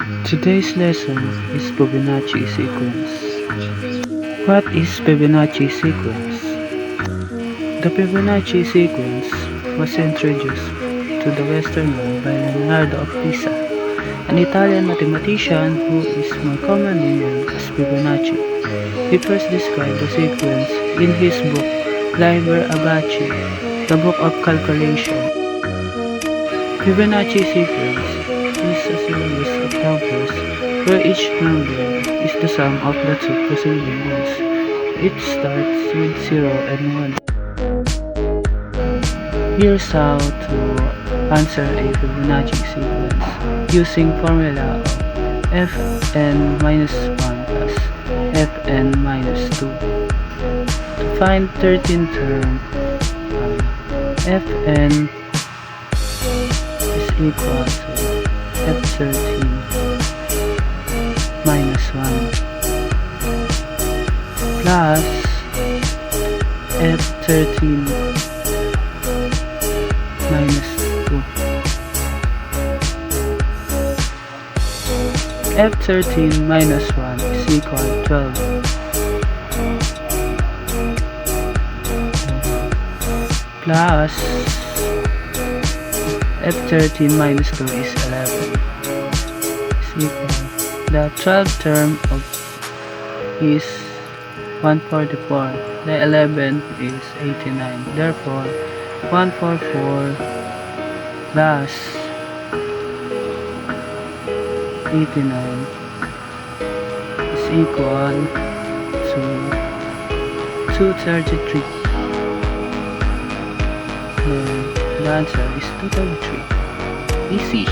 Today's lesson is Fibonacci sequence. What is Fibonacci sequence? The Fibonacci sequence was introduced to the Western world by Leonardo of Pisa, an Italian mathematician who is more commonly known as Fibonacci. He first described the sequence in his book Liber Abaci, the Book of Calculation. Fibonacci sequence is a series of numbers where each number is the sum of the two preceding ones. It starts with 0 and 1. Here's how to answer a Fibonacci sequence using formula of fn minus 1 plus fn minus 2. To find 13th term, fn is equal to f13 minus 1 plus f13 minus 2. f13 minus 1 is equal to 12 plus f13 minus 2 is 11 is equal. The 12th term is 144. The 11th is 89. Therefore, 144 plus 89 is equal to 233. The answer is 233. Easy.